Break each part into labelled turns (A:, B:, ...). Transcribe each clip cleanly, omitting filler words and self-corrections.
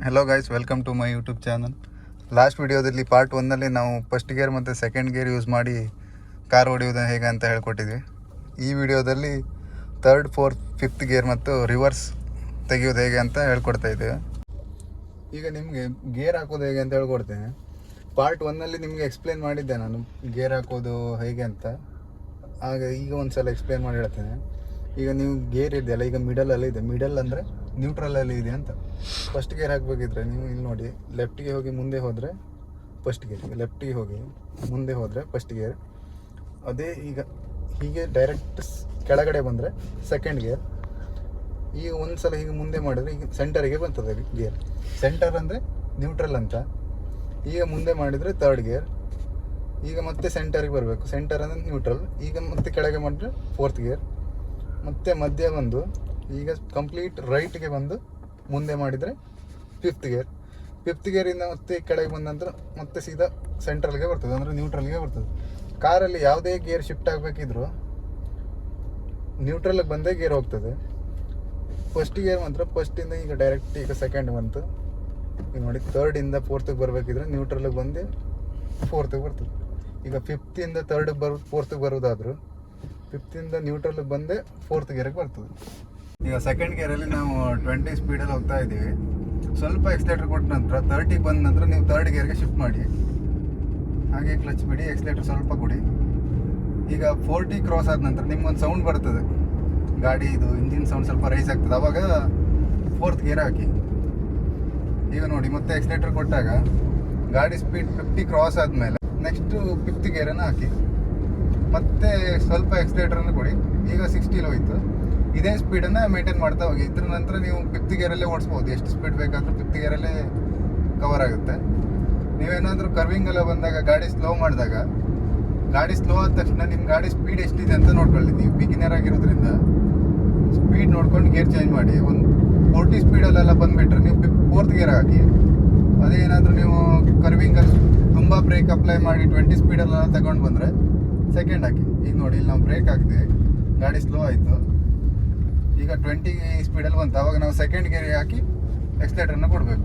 A: Hello guys, welcome to my YouTube channel. Last ವಿಡಿಯೋದಲ್ಲಿ part 1ನಲ್ಲಿ ನಾವು ಫಸ್ಟ್ ಗೇರ್ ಮತ್ತು ಸೆಕೆಂಡ್ ಗೇರ್ ಯೂಸ್ ಮಾಡಿ ಕಾರ್ ಹೊಡೆಯೋದು ಹೇಗೆ ಅಂತ ಹೇಳ್ಕೊಟ್ಟಿದ್ವಿ. ಈ ವಿಡಿಯೋದಲ್ಲಿ ಥರ್ಡ್, ಫೋರ್ತ್, ಫಿಫ್ತ್ ಗೇರ್ ಮತ್ತು ರಿವರ್ಸ್ ತೆಗೆಯೋದು ಹೇಗೆ ಅಂತ ಹೇಳ್ಕೊಡ್ತಾ ಇದ್ದೇವೆ. ಈಗ ನಿಮಗೆ ಗೇರ್ ಹಾಕೋದು ಹೇಗೆ ಅಂತ ಹೇಳ್ಕೊಡ್ತೇನೆ. ಪಾರ್ಟ್ 1ನಲ್ಲಿ ನಿಮಗೆ ಎಕ್ಸ್ಪ್ಲೇನ್ ಮಾಡಿದ್ದೆ ನಾನು ಗೇರ್ ಹಾಕೋದು ಹೇಗೆ ಅಂತ. ಆಗ ಈಗ ಒಂದು ಸಲ ಎಕ್ಸ್ಪ್ಲೇನ್ ಮಾಡಿ ಹೇಳ್ತೇನೆ. ಈಗ ನೀವು ಗೇರ್ ಇದೆಯಲ್ಲ, ಈಗ ಮಿಡಲಲ್ಲಿ ಇದೆ. ಮಿಡಲ್ ಅಂದರೆ ನ್ಯೂಟ್ರಲಲ್ಲಿ ಇದೆ ಅಂತ. ಫಸ್ಟ್ ಗೇರ್ ಹಾಕಬೇಕಿದ್ರೆ ನೀವು ಇಲ್ಲಿ ನೋಡಿ, ಲೆಫ್ಟಿಗೆ ಹೋಗಿ ಮುಂದೆ ಹೋದರೆ ಫಸ್ಟ್ ಗೇರ್, ಲೆಫ್ಟಿಗೆ ಹೋಗಿ ಮುಂದೆ ಹೋದರೆ ಫಸ್ಟ್ ಗೇರ್. ಅದೇ ಈಗ ಹೀಗೆ ಡೈರೆಕ್ಟ್ ಕೆಳಗಡೆ ಬಂದರೆ ಸೆಕೆಂಡ್ ಗೇರ್. ಈಗ ಒಂದು ಸಲ ಹೀಗೆ ಮುಂದೆ ಮಾಡಿದರೆ ಈಗ ಸೆಂಟರಿಗೆ ಬರ್ತದೆ ಗೇರ್. ಸೆಂಟರ್ ಅಂದರೆ ನ್ಯೂಟ್ರಲ್ ಅಂತ. ಈಗ ಮುಂದೆ ಮಾಡಿದರೆ ಥರ್ಡ್ ಗೇರ್. ಈಗ ಮತ್ತೆ ಸೆಂಟರಿಗೆ ಬರಬೇಕು. ಸೆಂಟರ್ ಅಂದರೆ ನ್ಯೂಟ್ರಲ್. ಈಗ ಮತ್ತೆ ಕೆಳಗೆ ಮಾಡಿದ್ರೆ ಫೋರ್ತ್ ಗೇರ್. ಮತ್ತೆ ಮಧ್ಯೆ ಬಂದು ಈಗ ಕಂಪ್ಲೀಟ್ ರೈಟ್ಗೆ ಬಂದು ಮುಂದೆ ಮಾಡಿದರೆ ಫಿಫ್ತ್ ಗೇರ್. ಫಿಫ್ತ್ ಗೇರಿಂದ ಮತ್ತೆ ಕೆಳಗೆ ಬಂದ ನಂತರ ಮತ್ತೆ ಸೀದಾ ಸೆಂಟ್ರಲ್ಗೆ ಬರ್ತದೆ, ಅಂದರೆ ನ್ಯೂಟ್ರಲ್ಗೆ ಬರ್ತದೆ. ಕಾರಲ್ಲಿ ಯಾವುದೇ ಗೇರ್ ಶಿಫ್ಟ್ ಆಗಬೇಕಿದ್ರು ನ್ಯೂಟ್ರಲ್ಗೆ ಬಂದೇ ಗೇರ್ ಹೋಗ್ತದೆ. ಫಸ್ಟ್ ಗೇರ್ ಮಾತ್ರ ಫಸ್ಟಿಂದ ಈಗ ಡೈರೆಕ್ಟ್ ಈಗ ಸೆಕೆಂಡ್ ಬಂತು. ಈಗ ನೋಡಿ, ಥರ್ಡಿಂದ ಫೋರ್ತಿಗೆ ಬರಬೇಕಿದ್ರೆ ನ್ಯೂಟ್ರಲ್ಗೆ ಬಂದು ಫೋರ್ತಿಗೆ ಬರ್ತದೆ. ಈಗ ಫಿಫ್ತಿಂದ ಫೋರ್ತಿಗೆ ಬರೋದಾದರೂ ಫಿಫ್ತಿಂದ ನ್ಯೂಟ್ರಲ್ಗೆ ಬಂದೇ ಫೋರ್ತ್ ಗೇರಿಗೆ ಬರ್ತದೆ. ಈಗ ಸೆಕೆಂಡ್ ಗೇರಲ್ಲಿ ನಾವು 20 ಸ್ಪೀಡಲ್ಲಿ ಹೋಗ್ತಾ ಇದ್ದೀವಿ. ಸ್ವಲ್ಪ ಎಕ್ಸ್ಲೇಟರ್ ಕೊಟ್ಟ ನಂತರ 30ಗೆ ಬಂದ ನಂತರ ನೀವು ಥರ್ಡ್ ಗೇರ್ಗೆ ಶಿಫ್ಟ್ ಮಾಡಿ. ಹಾಗೆ ಕ್ಲಚ್ ಬಿಡಿ, ಎಕ್ಸ್ಲೇಟರ್ ಸ್ವಲ್ಪ ಕೊಡಿ. ಈಗ 40 ಕ್ರಾಸ್ ಆದ ನಂತರ ನಿಮ್ಗೊಂದು ಸೌಂಡ್ ಬರ್ತದೆ, ಗಾಡಿ ಇದು ಇಂಜಿನ್ ಸೌಂಡ್ ಸ್ವಲ್ಪ ರೈಸ್ ಆಗ್ತದೆ. ಆವಾಗ ಫೋರ್ತ್ ಗೇರ್ ಹಾಕಿ. ಈಗ ನೋಡಿ, ಮತ್ತೆ ಎಕ್ಸ್ಲೇಟರ್ ಕೊಟ್ಟಾಗ ಗಾಡಿ ಸ್ಪೀಡ್ 50 ಕ್ರಾಸ್ ಆದಮೇಲೆ ನೆಕ್ಸ್ಟು ಫಿಫ್ತ್ ಗೇರನ್ನು ಹಾಕಿ. ಮತ್ತೆ ಸ್ವಲ್ಪ ಎಕ್ಸ್ಲೇಟರನ್ನು ಕೊಡಿ. ಈಗ 60 ಹೋಯಿತು. ಇದೇ ಸ್ಪೀಡನ್ನು ಮೇಂಟೈನ್ ಮಾಡ್ತಾ ಹೋಗಿ. ಇದ್ರ ನಂತರ ನೀವು ಫಿಫ್ತ್ ಗೇರಲ್ಲೇ ಓಡಿಸ್ಬೋದು. ಎಷ್ಟು ಸ್ಪೀಡ್ ಬೇಕಾದರೂ ಫಿಫ್ತ್ ಗೇರಲ್ಲೇ ಕವರ್ ಆಗುತ್ತೆ. ನೀವೇನಾದರೂ ಕರ್ವಿಂಗೆಲ್ಲ ಬಂದಾಗ ಗಾಡಿ ಸ್ಲೋ ಮಾಡಿದಾಗ, ಗಾಡಿ ಸ್ಲೋ ಆದ ತಕ್ಷಣ ನಿಮ್ಮ ಗಾಡಿ ಸ್ಪೀಡ್ ಎಷ್ಟಿದೆ ಅಂತ ನೋಡ್ಕೊಳ್ಳಿ. ನೀವು ಬಿಗಿನರ್ ಆಗಿರೋದ್ರಿಂದ ಸ್ಪೀಡ್ ನೋಡ್ಕೊಂಡು ಗೇರ್ ಚೇಂಜ್ ಮಾಡಿ. ಒಂದು 40 ಸ್ಪೀಡಲ್ಲೆಲ್ಲ ಬಂದುಬಿಟ್ರೆ ನೀವು ಫೋರ್ತ್ ಗೇರ್ ಹಾಕಿ. ಅದೇನಾದರೂ ನೀವು ಕರ್ವಿಂಗಲ್ಲಿ ತುಂಬ ಬ್ರೇಕ್ ಅಪ್ಲೈ ಮಾಡಿ 20 ಸ್ಪೀಡಲ್ಲೆಲ್ಲ ತಗೊಂಡು ಬಂದರೆ ಸೆಕೆಂಡ್ ಹಾಕಿ. ಈಗ ನೋಡಿ, ಇಲ್ಲಿ ನಾವು ಬ್ರೇಕ್ ಹಾಕಿದ್ವಿ, ಗಾಡಿ ಸ್ಲೋ ಆಯಿತು. ಈಗ 20 ಸ್ಪೀಡಲ್ಲಿ ಬಂತು. ಆವಾಗ ನಾವು ಸೆಕೆಂಡ್ ಗೇರಿಗೆ ಹಾಕಿ ಎಕ್ಸ್ಲೇಟರ್ನ ಕೊಡಬೇಕು.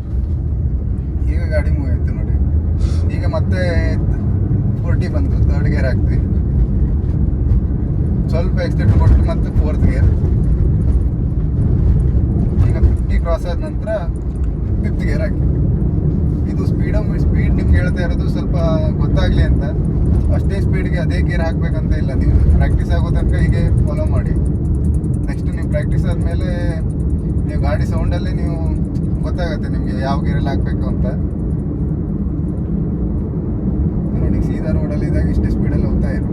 A: ಈಗ ಗಾಡಿ ಮೂವ್ ಆಯಿತು ನೋಡಿ. ಈಗ ಮತ್ತೆ 40 ಬಂತು, ಥರ್ಡ್ ಗೇರ್ ಹಾಕ್ತೀವಿ. ಸ್ವಲ್ಪ ಎಕ್ಸ್ಲೇಟರ್ ಕೊಟ್ಟು ಮತ್ತೆ ಫೋರ್ತ್ ಗೇರ್. ಈಗ 50 ಕ್ರಾಸ್ ಆದ ನಂತರ ಫಿಫ್ತ್ ಗೇರ್ ಹಾಕಿ. ಇದು ಸ್ಪೀಡ್ ನಿಮ್ಗೆ ಹೇಳ್ತಾ ಇರೋದು ಸ್ವಲ್ಪ ಗೊತ್ತಾಗಲಿ ಅಂತ. ಅಷ್ಟೇ ಸ್ಪೀಡ್ಗೆ ಅದೇ ಗೇರ್ ಹಾಕಬೇಕಂತ ಇಲ್ಲ. ನೀವು ಪ್ರಾಕ್ಟೀಸ್ ಆಗೋ ತನಕ ಹೀಗೆ ಫಾಲೋ ಮಾಡಿ. ನೆಕ್ಸ್ಟ್ ನೀವು ಪ್ರಾಕ್ಟೀಸ್ ಆದಮೇಲೆ ನೀವು ಗಾಡಿ ಸೌಂಡಲ್ಲೇ ನೀವು ಗೊತ್ತಾಗುತ್ತೆ ನಿಮಗೆ ಯಾವ ಗೇರಲ್ಲಿ ಹಾಕಬೇಕು ಅಂತ. ನೋಡಿ, ಸೀದಾ ರೋಡಲ್ಲಿ ಇದ್ದಾಗ ಇಷ್ಟೇ ಸ್ಪೀಡಲ್ಲಿ ಹೋಗ್ತಾ ಇರು.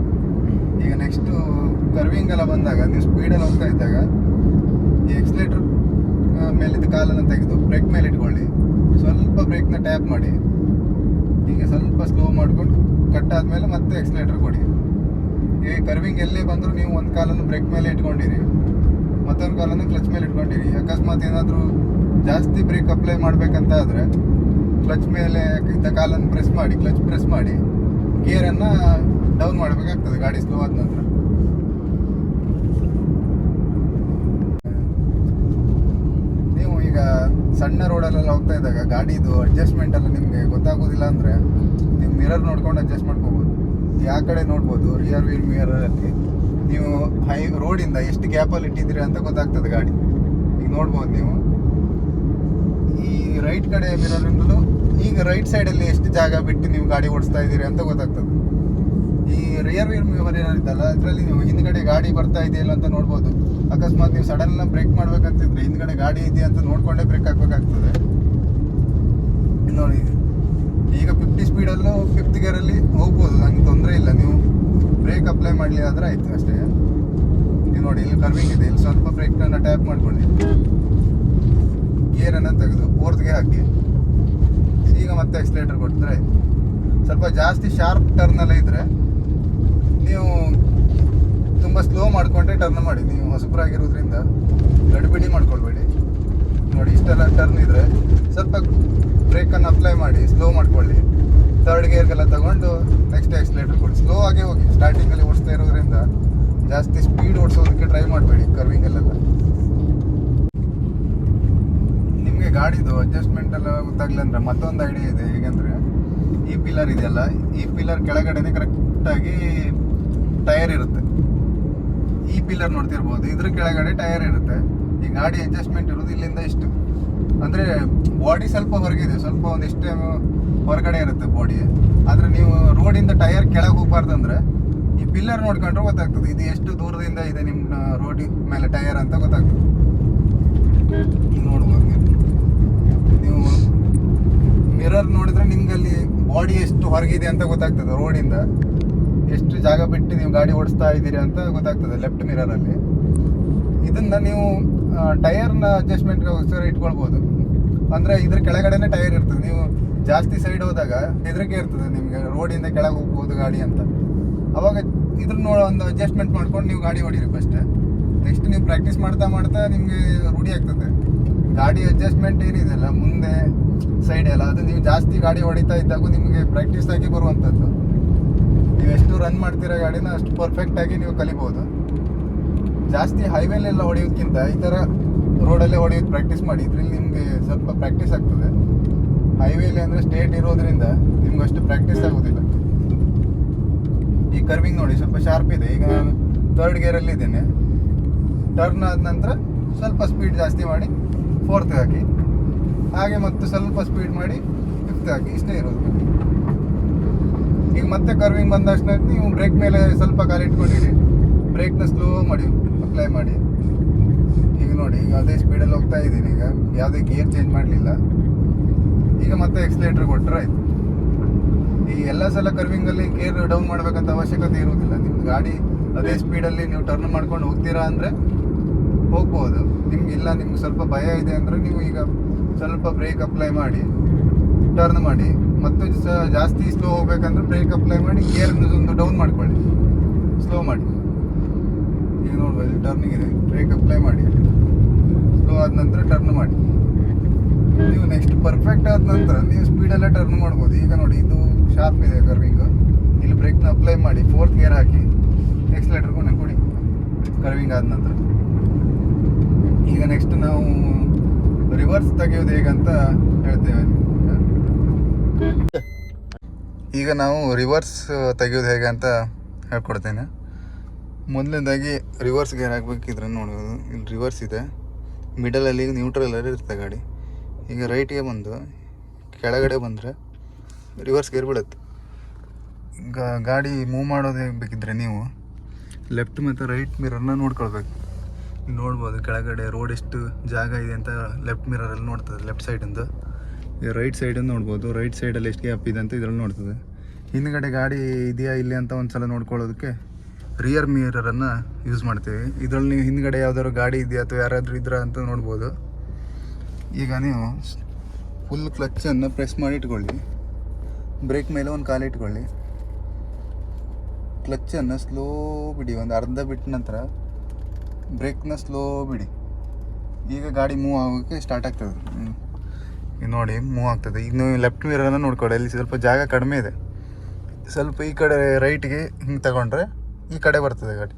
A: ಈಗ ನೆಕ್ಸ್ಟು ಕರ್ವಿಂಗೆಲ್ಲ ಬಂದಾಗ ನೀವು ಸ್ಪೀಡಲ್ಲಿ ಹೋಗ್ತಾ ಇದ್ದಾಗ ಈ ಎಕ್ಸ್ಲೇಟರ್ ಮೇಲಿದ್ದ ಕಾಲನ್ನು ತೆಗೆದು ಬ್ರೇಕ್ ಮೇಲೆ ಇಟ್ಕೊಳ್ಳಿ. ಸ್ವಲ್ಪ ಬ್ರೇಕ್ನ ಟ್ಯಾಪ್ ಮಾಡಿ. ಹೀಗೆ ಸ್ವಲ್ಪ ಸ್ಲೋ ಮಾಡ್ಕೊಂಡು ಕಟ್ ಆದಮೇಲೆ ಮತ್ತೆ ಎಕ್ಸ್ಲೇಟರ್ ಕೊಡಿ. ಈ ಕರ್ವಿಂಗ್ ಎಲ್ಲೇ ಬಂದರೂ ನೀವು ಒಂದು ಕಾಲನ್ನು ಬ್ರೇಕ್ ಮೇಲೆ ಇಟ್ಕೊಂಡಿರಿ, ಮತ್ತೊಂದು ಕಾಲನ್ನು ಕ್ಲಚ್ ಮೇಲೆ ಇಟ್ಕೊಂಡಿರಿ. ಅಕಸ್ಮಾತ್ ಏನಾದರೂ ಜಾಸ್ತಿ ಬ್ರೇಕ್ ಅಪ್ಲೈ ಮಾಡಬೇಕಂತ ಆದರೆ ಕ್ಲಚ್ ಮೇಲೆ ಇದ್ದ ಕಾಲನ್ನು ಪ್ರೆಸ್ ಮಾಡಿ, ಕ್ಲಚ್ ಪ್ರೆಸ್ ಮಾಡಿ ಗೇರನ್ನು ಡೌನ್ ಮಾಡಬೇಕಾಗ್ತದೆ ಗಾಡಿ ಸ್ಲೋ ಆದ ನಂತರ. ನೀವು ಈಗ ಸಣ್ಣ ರೋಡಲ್ಲೆಲ್ಲ ಹೋಗ್ತಾ ಇದ್ದಾಗ ಗಾಡಿದು ಅಡ್ಜಸ್ಟ್ಮೆಂಟ್ ಎಲ್ಲ ನಿಮಗೆ ಗೊತ್ತಾಗೋದಿಲ್ಲ ಅಂದರೆ ನೀವು ಮಿರರ್ ನೋಡ್ಕೊಂಡು ಅಡ್ಜಸ್ಟ್ ಮಾಡ್ಕೋಬೋದು. ಯಾವ ಕಡೆ ನೋಡ್ಬೋದು, ರಿಯರ್ ವೀಲ್ ಮಿರರಲ್ಲಿ ನೀವು ರೋಡಿಂದ ಎಷ್ಟು ಗ್ಯಾಪಲ್ಲಿ ಇಟ್ಟಿದ್ದೀರಿ ಅಂತ ಗೊತ್ತಾಗ್ತದೆ ಗಾಡಿ. ಈಗ ನೋಡ್ಬೋದು ನೀವು ಈ ರೈಟ್ ಕಡೆ ಮಿರರಿಂದಲೂ ಈಗ ರೈಟ್ ಸೈಡಲ್ಲಿ ಎಷ್ಟು ಜಾಗ ಬಿಟ್ಟು ನೀವು ಗಾಡಿ ಓಡಿಸ್ತಾ ಇದ್ದೀರಿ ಅಂತ ಗೊತ್ತಾಗ್ತದೆ. ಈ ರಿಯರ್ ವೀಲ್ ಮಿರರ್ ಏನಿತ್ತಲ್ಲ, ಅದರಲ್ಲಿ ನೀವು ಹಿಂದ್ಗಡೆ ಗಾಡಿ ಬರ್ತಾ ಇದೆಯಲ್ಲ ಅಂತ ನೋಡ್ಬೋದು. ಅಕಸ್ಮಾತ್ ನೀವು ಸಡನ್ನ ಬ್ರೇಕ್ ಮಾಡ್ಬೇಕಂತಿದ್ರೆ ಹಿಂದ್ಗಡೆ ಗಾಡಿ ಇದೆಯಾ ಅಂತ ನೋಡ್ಕೊಂಡೇ ಬ್ರೇಕ್ ಹಾಕ್ಬೇಕಾಗ್ತದೆ. ನೋಡಿ, ಈಗ 50 ಸ್ಪೀಡಲ್ಲೂ ಫಿಫ್ತ್ ಗೇರಲ್ಲಿ ಹೋಗ್ಬೋದು, ನಂಗೆ ತೊಂದರೆ ಇಲ್ಲ. ನೀವು ಬ್ರೇಕ್ ಅಪ್ಲೈ ಮಾಡಲಿ ಆದರೆ ಆಯಿತು ಅಷ್ಟೇ. ನೀವು ನೋಡಿ, ಇಲ್ಲಿ ಕರ್ವಿಂಗ್ ಇದೆ, ಇಲ್ಲಿ ಸ್ವಲ್ಪ ಬ್ರೇಕ್ನ ಟ್ಯಾಪ್ ಮಾಡ್ಕೊಳ್ಳಿ. ಗೇರನ್ನು ತೆಗೆದು ಫೋರ್ತ್ಗೆ ಹಾಕಿ. ಈಗ ಮತ್ತೆ ಎಕ್ಸ್ಲೇಟರ್ ಕೊಟ್ಟರೆ ಆಯಿತು. ಸ್ವಲ್ಪ ಜಾಸ್ತಿ ಶಾರ್ಪ್ ಟರ್ನೆಲ್ಲ ಇದ್ದರೆ ನೀವು ತುಂಬ ಸ್ಲೋ ಮಾಡಿಕೊಂಡ್ರೆ ಟರ್ನ್ ಮಾಡಿ. ನೀವು ಹೊಸಬರಾಗಿರೋದ್ರಿಂದ ಗಡಿಬಿಡಿ ಮಾಡ್ಕೊಳ್ಬೇಡಿ. ನೋಡಿ, ಇಷ್ಟೆಲ್ಲ ಟರ್ನ್ ಇದ್ದರೆ ಸ್ವಲ್ಪ ಬ್ರೇಕನ್ನು ಅಪ್ಲೈ ಮಾಡಿ ಸ್ಲೋ ಮಾಡ್ಕೊಳ್ಳಿ. ಥರ್ಡ್ ಗೇರ್ಗೆಲ್ಲ ತಗೊಂಡು ನೆಕ್ಸ್ಟ್ ಎಕ್ಸ್ಲೇಟರ್ ಕೊಡಿ. ಸ್ಲೋ ಆಗೇ ಹೋಗಿ. ಸ್ಟಾರ್ಟಿಂಗಲ್ಲಿ ಓಡಿಸ್ತಾ ಇರೋದ್ರಿಂದ ಜಾಸ್ತಿ ಸ್ಪೀಡ್ ಓಡಿಸೋದಕ್ಕೆ ಟ್ರೈ ಮಾಡಬೇಡಿ ಕರ್ವಿಂಗಲ್ಲೆಲ್ಲ. ನಿಮಗೆ ಗಾಡಿದು ಅಡ್ಜಸ್ಟ್ಮೆಂಟ್ ಎಲ್ಲ ಗೊತ್ತಾಗ್ಲಿಲ್ಲ ಅಂದ್ರೆ ಮತ್ತೊಂದು ಐಡಿಯಾ ಇದೆ. ಹೇಗೆಂದ್ರೆ ಈ ಪಿಲ್ಲರ್ ಇದೆಯಲ್ಲ, ಈ ಪಿಲ್ಲರ್ ಕೆಳಗಡೆನೆ ಕರೆಕ್ಟಾಗಿ ಟೈರ್ ಇರುತ್ತೆ. ಈ ಪಿಲ್ಲರ್ ನೋಡ್ತಿರ್ಬೋದು, ಇದ್ರ ಕೆಳಗಡೆ ಟೈರ್ ಇರುತ್ತೆ. ಈ ಗಾಡಿ ಅಡ್ಜಸ್ಟ್ಮೆಂಟ್ ಇರೋದು ಇಲ್ಲಿಂದ ಇಷ್ಟು, ಅಂದರೆ ಬಾಡಿ ಸ್ವಲ್ಪ ಹೊರಗಿದೆ, ಸ್ವಲ್ಪ ಒಂದಿಷ್ಟೇ ಹೊರಗಡೆ ಇರುತ್ತೆ ಬಾಡಿ. ಆದರೆ ನೀವು ರೋಡಿಂದ ಟೈರ್ ಕೆಳಗೆ ಹೋಗ್ಬಾರ್ದಂದ್ರೆ ಈ ಪಿಲ್ಲರ್ ನೋಡ್ಕೊಂಡ್ರೆ ಗೊತ್ತಾಗ್ತದೆ ಇದು ಎಷ್ಟು ದೂರದಿಂದ ಇದೆ ನಿಮ್ಮ ರೋಡ್ ಮೇಲೆ ಟೈರ್ ಅಂತ ಗೊತ್ತಾಗ್ತದೆ. ನೋಡ್ಬೋದು ನೀವು ಮಿರರ್ ನೋಡಿದ್ರೆ ನಿಮ್ಗೆ ಅಲ್ಲಿ ಬಾಡಿ ಎಷ್ಟು ಹೊರಗಿದೆ ಅಂತ ಗೊತ್ತಾಗ್ತದೆ. ರೋಡಿಂದ ಎಷ್ಟು ಜಾಗ ಬಿಟ್ಟು ನೀವು ಗಾಡಿ ಓಡಿಸ್ತಾ ಇದ್ದೀರಿ ಅಂತ ಗೊತ್ತಾಗ್ತದೆ ಲೆಫ್ಟ್ ಮಿರರಲ್ಲಿ. ಇದನ್ನ ನೀವು ಟೈರ್ನ ಅಡ್ಜಸ್ಟ್ಮೆಂಟ್ಗೋಸ್ಕರ ಇಟ್ಕೊಳ್ಬೋದು. ಅಂದರೆ ಇದ್ರ ಕೆಳಗಡೆನೆ ಟೈರ್ ಇರ್ತದೆ. ನೀವು ಜಾಸ್ತಿ ಸೈಡ್ ಹೋದಾಗ ಹೆದರಿಕೆ ಇರ್ತದೆ ನಿಮಗೆ, ರೋಡಿಂದ ಕೆಳಗೆ ಹೋಗ್ಬೋದು ಗಾಡಿ ಅಂತ. ಅವಾಗ ಇದ್ರ ಒಂದು ಅಡ್ಜಸ್ಟ್ಮೆಂಟ್ ಮಾಡ್ಕೊಂಡು ನೀವು ಗಾಡಿ ಹೊಡೀರಿ ಫಸ್ಟ್. ನೆಕ್ಸ್ಟ್ ನೀವು ಪ್ರಾಕ್ಟೀಸ್ ಮಾಡ್ತಾ ಮಾಡ್ತಾ ನಿಮಗೆ ರೂಢಿ ಆಗ್ತದೆ. ಗಾಡಿ ಅಡ್ಜಸ್ಟ್ಮೆಂಟ್ ಏನಿದೆಯಲ್ಲ ಮುಂದೆ ಸೈಡ್ ಎಲ್ಲ, ಅದು ನೀವು ಜಾಸ್ತಿ ಗಾಡಿ ಹೊಡಿತಾ ಇದ್ದಾಗ ನಿಮಗೆ ಪ್ರಾಕ್ಟೀಸ್ ಆಗಿ ಬರುವಂಥದ್ದು. ನೀವು ಎಷ್ಟು ರನ್ ಮಾಡ್ತೀರಾ ಗಾಡಿನ ಅಷ್ಟು ಪರ್ಫೆಕ್ಟಾಗಿ ನೀವು ಕಲಿಬೋದು. ಜಾಸ್ತಿ ಹೈವೇಲೆಲ್ಲ ಹೊಡೆಯೋದಕ್ಕಿಂತ ಈ ಥರ ರೋಡಲ್ಲೇ ಹೊಡೆಯೋದು ಪ್ರಾಕ್ಟೀಸ್ ಮಾಡಿ. ಇದ್ರಲ್ಲಿ ನಿಮಗೆ ಸ್ವಲ್ಪ ಪ್ರಾಕ್ಟೀಸ್ ಆಗ್ತದೆ. ಹೈವೇಲಿ ಅಂದರೆ ಸ್ಟೇಟ್ ಇರೋದ್ರಿಂದ ನಿಮ್ಗೆ ಅಷ್ಟು ಪ್ರಾಕ್ಟೀಸ್ ಆಗೋದಿಲ್ಲ. ಈ ಕರ್ವಿಂಗ್ ನೋಡಿ ಸ್ವಲ್ಪ ಶಾರ್ಪ್ ಇದೆ. ಈಗ ನಾನು 3rd ಗೇರಲ್ಲಿ ಇದ್ದೇನೆ. ಟರ್ನ್ ಆದ ನಂತರ ಸ್ವಲ್ಪ ಸ್ಪೀಡ್ ಜಾಸ್ತಿ ಮಾಡಿ 4th ಹಾಕಿ, ಹಾಗೆ ಮತ್ತೆ ಸ್ವಲ್ಪ ಸ್ಪೀಡ್ ಮಾಡಿ 5th ಹಾಕಿ, ಇಷ್ಟೇ ಇರೋದು. ಈಗ ಮತ್ತೆ ಕರ್ವಿಂಗ್ ಬಂದ ತಕ್ಷಣ ನೀವು ಬ್ರೇಕ್ ಮೇಲೆ ಸ್ವಲ್ಪ ಕಾಲಿಟ್ಕೊಂಡಿರಿ, ಬ್ರೇಕ್ನ ಸ್ಲೋ ಮಾಡಿ ಅಪ್ಲೈ ಮಾಡಿ. ಈಗ ನೋಡಿ, ಈಗ ಅದೇ ಸ್ಪೀಡಲ್ಲಿ ಹೋಗ್ತಾ ಇದ್ದೀನಿ. ಈಗ ಯಾವುದೇ ಗೇರ್ ಚೇಂಜ್ ಮಾಡಲಿಲ್ಲ. ಈಗ ಮತ್ತೆ ಎಕ್ಸ್ಲೇಟರ್ ಕೊಟ್ಟರೆ ಆಯಿತು. ಈ ಎಲ್ಲ ಸಲ ಕರ್ವಿಂಗಲ್ಲಿ ಗೇರ್ ಡೌನ್ ಮಾಡಬೇಕಂತ ಅವಶ್ಯಕತೆ ಇರುವುದಿಲ್ಲ. ನಿಮ್ದು ಗಾಡಿ ಅದೇ ಸ್ಪೀಡಲ್ಲಿ ನೀವು ಟರ್ನ್ ಮಾಡ್ಕೊಂಡು ಹೋಗ್ತೀರಾ ಅಂದರೆ ಹೋಗ್ಬೋದು. ನಿಮ್ಗಿಲ್ಲ, ನಿಮ್ಗೆ ಸ್ವಲ್ಪ ಭಯ ಇದೆ ಅಂದರೆ ನೀವು ಈಗ ಸ್ವಲ್ಪ ಬ್ರೇಕ್ ಅಪ್ಲೈ ಮಾಡಿ ಟರ್ನ್ ಮಾಡಿ. ಮತ್ತು ಜಾಸ್ತಿ ಸ್ಲೋ ಹೋಗ್ಬೇಕಂದ್ರೆ ಬ್ರೇಕ್ ಅಪ್ಲೈ ಮಾಡಿ ಗೇರ್ನ ಒಂದು ಡೌನ್ ಮಾಡ್ಕೊಳ್ಳಿ, ಸ್ಲೋ ಮಾಡಿ. ಈಗ ನೋಡ್ಬೋದು ಟರ್ನಿಂಗ್ ಇದೆ, ಬ್ರೇಕ್ ಅಪ್ಲೈ ಮಾಡಿ, ಸ್ಲೋ ಆದ ನಂತರ ಟರ್ನ್ ಮಾಡಿ. ನೀವು ನೆಕ್ಸ್ಟ್ ಪರ್ಫೆಕ್ಟ್ ಆದ ನಂತರ ನೀವು ಸ್ಪೀಡಲ್ಲೇ ಟರ್ನ್ ಮಾಡ್ಬೋದು. ಈಗ ನೋಡಿ, ಇದು ಶಾರ್ಪ್ ಇದೆ ಕರ್ವಿಂಗು. ಇಲ್ಲಿ ಬ್ರೇಕ್ನ ಅಪ್ಲೈ ಮಾಡಿ 4th ಗೇರ್ ಹಾಕಿ ಎಕ್ಸ್ಲೇಟರ್ ಕೊಡಿ ಕರ್ವಿಂಗ್ ಆದ ನಂತರ. ಈಗ ನೆಕ್ಸ್ಟ್ ನಾವು ರಿವರ್ಸ್ ತೆಗೆಯೋದು ಹೇಗಂತ ಹೇಳ್ತೇವೆ. ಈಗ ನಾವು ರಿವರ್ಸ್ ತೆಗೆಯೋದು ಹೇಗೆ ಅಂತ ಹೇಳ್ಕೊಡ್ತೇನೆ. ಮೊದಲನೇದಾಗಿ ರಿವರ್ಸ್ ಗೇರ್ ಹಾಕ್ಬೇಕಿದ್ರೆ ನೋಡ್ಬೋದು, ಇಲ್ಲಿ ರಿವರ್ಸ್ ಇದೆ, ಮಿಡಲಲ್ಲಿ ನ್ಯೂಟ್ರಲಲ್ಲಿ ಇರುತ್ತೆ ಗಾಡಿ. ಈಗ ರೈಟ್ಗೆ ಬಂದು ಕೆಳಗಡೆ ಬಂದರೆ ರಿವರ್ಸ್ ಗೇರ್ ಬಿಡುತ್ತೆ. ಈಗ ಗಾಡಿ ಮೂವ್ ಮಾಡೋದು ಹೇಗೆ ಬೇಕಿದ್ರೆ ನೀವು ಲೆಫ್ಟ್ ಮತ್ತು ರೈಟ್ ಮಿರರ್ನ ನೋಡ್ಕೊಳ್ಬೇಕು. ನೋಡ್ಬೋದು ಕೆಳಗಡೆ ರೋಡ್ ಎಷ್ಟು ಜಾಗ ಇದೆ ಅಂತ ಲೆಫ್ಟ್ ಮಿರರಲ್ಲಿ ನೋಡ್ತದೆ, ಲೆಫ್ಟ್ ಸೈಡಿಂದ. ಈಗ ರೈಟ್ ಸೈಡನ್ನು ನೋಡ್ಬೋದು, ರೈಟ್ ಸೈಡಲ್ಲಿ ಎಷ್ಟು ಗ್ಯಾಪ್ ಇದೆ ಅಂತ ಇದರಲ್ಲಿ ನೋಡ್ತದೆ. ಹಿಂದ್ಗಡೆ ಗಾಡಿ ಇದೆಯಾ ಇಲ್ಲಿ ಅಂತ ಒಂದು ಸಲ ನೋಡ್ಕೊಳ್ಳೋದಕ್ಕೆ ರಿಯರ್ ಮಿರರನ್ನು ಯೂಸ್ ಮಾಡ್ತೀವಿ. ಇದರಲ್ಲಿ ನೀವು ಹಿಂದ್ಗಡೆ ಯಾವ್ದಾದ್ರು ಗಾಡಿ ಇದೆಯಾ ಅಥವಾ ಯಾರಾದರೂ ಇದ್ರಾ ಅಂತ ನೋಡ್ಬೋದು. ಈಗ ನೀವು ಫುಲ್ ಕ್ಲಚ್ಚನ್ನು ಪ್ರೆಸ್ ಮಾಡಿ ಇಟ್ಕೊಳ್ಳಿ, ಬ್ರೇಕ್ ಮೇಲೆ ಒಂದು ಕಾಲು ಇಟ್ಕೊಳ್ಳಿ, ಕ್ಲಚ್ಚನ್ನು ಸ್ಲೋ ಬಿಡಿ, ಒಂದು ಅರ್ಧ ಬಿಟ್ಟ ನಂತರ ಬ್ರೇಕ್ನ ಸ್ಲೋ ಬಿಡಿ. ಈಗ ಗಾಡಿ ಮೂವ್ ಆಗೋಕ್ಕೆ ಸ್ಟಾರ್ಟ್ ಆಗ್ತದೆ. ಈಗ ನೋಡಿ ಮೂವ್ ಆಗ್ತದೆ. ಈಗ ನೀವು ಲೆಫ್ಟ್ ಮಿರರನ್ನು ನೋಡ್ಕೊಳ್ಳಿ, ಅಲ್ಲಿ ಸ್ವಲ್ಪ ಜಾಗ ಕಡಿಮೆ ಇದೆ. ಸ್ವಲ್ಪ ಈ ಕಡೆ ರೈಟ್ಗೆ ಹಿಂಗೆ ತಗೊಂಡ್ರೆ ಈ ಕಡೆ ಬರ್ತದೆ ಗಾಡಿ.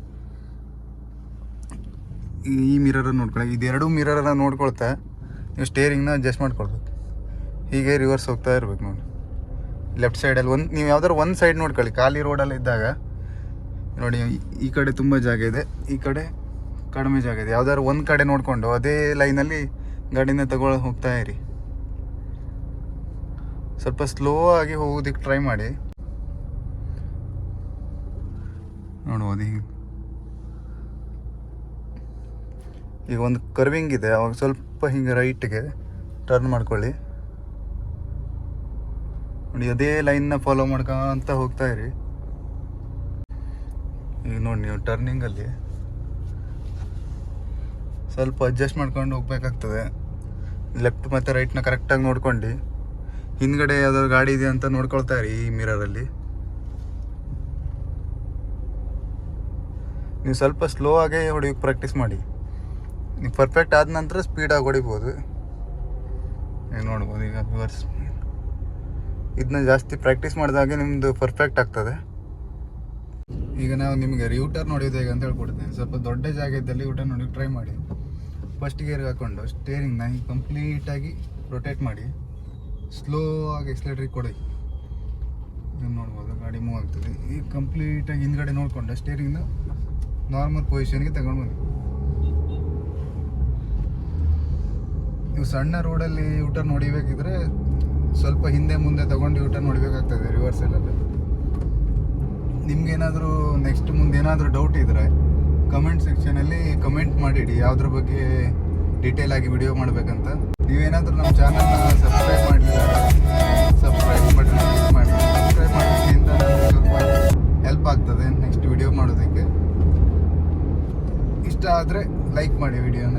A: ಈ ಮಿರರನ್ನು ನೋಡ್ಕೊಳ್ಳಿ. ಇದೆರಡು ಮಿರರನ್ನು ನೋಡ್ಕೊಳ್ತಾ ನೀವು ಸ್ಟೇರಿಂಗ್ನ ಅಡ್ಜಸ್ಟ್ ಮಾಡ್ಕೊಳ್ಬೇಕು. ಹೀಗೆ ರಿವರ್ಸ್ ಹೋಗ್ತಾ ಇರ್ಬೇಕು ನೋಡಿ. ಲೆಫ್ಟ್ ಸೈಡಲ್ಲಿ ನೀವು ಯಾವ್ದಾದ್ರು ಒಂದು ಸೈಡ್ ನೋಡ್ಕೊಳ್ಳಿ. ಖಾಲಿ ರೋಡಲ್ಲಿ ಇದ್ದಾಗ ನೋಡಿ, ಈ ಕಡೆ ತುಂಬ ಜಾಗ ಇದೆ, ಈ ಕಡೆ ಕಡಿಮೆ ಜಾಗ ಇದೆ. ಯಾವ್ದಾದ್ರು ಒಂದು ಕಡೆ ನೋಡಿಕೊಂಡು ಅದೇ ಲೈನಲ್ಲಿ ಗಾಡಿನ ಹೋಗ್ತಾ ಇರಿ. ಸ್ವಲ್ಪ ಸ್ಲೋ ಆಗಿ ಹೋಗೋದಕ್ಕೆ ಟ್ರೈ ಮಾಡಿ. ನೋಡ್ಬೋದು, ಈಗ ಒಂದು ಕರ್ವಿಂಗ್ ಇದೆ, ಅವಾಗ ಸ್ವಲ್ಪ ಹಿಂಗೆ ರೈಟ್ಗೆ ಟರ್ನ್ ಮಾಡ್ಕೊಳ್ಳಿ. ನೋಡಿ, ಅದೇ ಲೈನ್ನ ಫಾಲೋ ಮಾಡ್ಕೊಂತ ಹೋಗ್ತಾ ಇರಿ. ಈಗ ನೋಡಿ, ನೀವು ಟರ್ನಿಂಗಲ್ಲಿ ಸ್ವಲ್ಪ ಅಡ್ಜಸ್ಟ್ ಮಾಡ್ಕೊಂಡು ಹೋಗ್ಬೇಕಾಗ್ತದೆ. ಲೆಫ್ಟ್ ಮತ್ತು ರೈಟ್ನ ಕರೆಕ್ಟಾಗಿ ನೋಡ್ಕೊಂಡು ಹಿಂದ್ಗಡೆ ಯಾವ್ದಾದ್ರು ಗಾಡಿ ಇದೆ ಅಂತ ನೋಡ್ಕೊಳ್ತಾ ಇರಿ. ಈ ಮಿರರಲ್ಲಿ ನೀವು ಸ್ವಲ್ಪ ಸ್ಲೋ ಆಗೇ ಹೊಡಿಯೋಕ್ಕೆ ಪ್ರಾಕ್ಟೀಸ್ ಮಾಡಿ. ನೀವು ಪರ್ಫೆಕ್ಟ್ ಆದ ನಂತರ ಸ್ಪೀಡಾಗಿ ಹೊಡಿಬೋದು. ಈಗ ನೋಡ್ಬೋದು, ಈಗ ರಿವರ್ಸ್ ಇದನ್ನ ಜಾಸ್ತಿ ಪ್ರಾಕ್ಟೀಸ್ ಮಾಡಿದಾಗೆ ನಿಮ್ಮದು ಪರ್ಫೆಕ್ಟ್ ಆಗ್ತದೆ. ಈಗ ನಾವು ನಿಮಗೆ ಯೂಟರ್ನ್ ಹೊಡೆಯೋದು ಹೇಗೆ ಅಂತ ಹೇಳ್ಕೊಡ್ತೇನೆ. ಸ್ವಲ್ಪ ದೊಡ್ಡ ಜಾಗ ಇದ್ದಲ್ಲಿ ಯೂಟರ್ನ್ ಹೊಡಿಯೋಕ್ಕೆ ಟ್ರೈ ಮಾಡಿ. ಫಸ್ಟ್ ಗೇರ್ಗೆ ಹಾಕ್ಕೊಂಡು ಸ್ಟೇರಿಂಗ್ನ ಈಗ ಕಂಪ್ಲೀಟಾಗಿ ರೊಟೇಟ್ ಮಾಡಿ ಸ್ಲೋ ಆಗಿ ಎಕ್ಸ್ಲೇಟ್ರಿಗೆ ಕೊಡಿ. ಇದನ್ನು ನೋಡ್ಬೋದು ಗಾಡಿ ಮೂವ್ ಆಗ್ತದೆ. ಈಗ ಕಂಪ್ಲೀಟಾಗಿ ಹಿಂದ್ಗಡೆ ನೋಡಿಕೊಂಡು ಸ್ಟೇರಿಂಗ್ನ ನಾರ್ಮಲ್ ಪೊಸಿಷನ್ಗೆ ತಗೊಂಡು ಬನ್ನಿ. ನೀವು ಸಣ್ಣ ರೋಡಲ್ಲಿ ಯೂಟರ್ನ್ ಹೊಡಿಬೇಕಿದ್ರೆ ಸ್ವಲ್ಪ ಹಿಂದೆ ಮುಂದೆ ತಗೊಂಡು ಯೂಟರ್ನ್ ಹೊಡಿಬೇಕಾಗ್ತದೆ ರಿವರ್ಸಲ್ಲೆಲ್ಲ. ನಿಮ್ಗೇನಾದರೂ ನೆಕ್ಸ್ಟ್ ಮುಂದೆ ಏನಾದರೂ ಡೌಟ್ ಇದ್ದರೆ ಕಮೆಂಟ್ ಸೆಕ್ಷನಲ್ಲಿ ಕಮೆಂಟ್ ಮಾಡಿಡಿ, ಯಾವುದ್ರ ಬಗ್ಗೆ ಡೀಟೇಲ್ ಆಗಿ ವಿಡಿಯೋ ಮಾಡಬೇಕಂತ. ನೀವೇನಾದರೂ ನಮ್ಮ ಚಾನಲ್ನ ಸಬ್ಸ್ಕ್ರೈಬ್ ಮಾಡಲಿಲ್ಲ, ಸಬ್ಸ್ಕ್ರೈಬ್ ಬಟನ್ ಕ್ಲಿಕ್ ಮಾಡಿ. ಸಬ್ಸ್ಕ್ರೈಬ್ ಮಾಡೋದ್ರಿಂದ ನಮಗೆ ಸ್ವಲ್ಪ ಹೆಲ್ಪ್ ಆಗ್ತದೆ ನೆಕ್ಸ್ಟ್ ವಿಡಿಯೋ ಮಾಡೋದಕ್ಕೆ. ಇಷ್ಟ ಆದರೆ ಲೈಕ್ ಮಾಡಿ ವಿಡಿಯೋನ.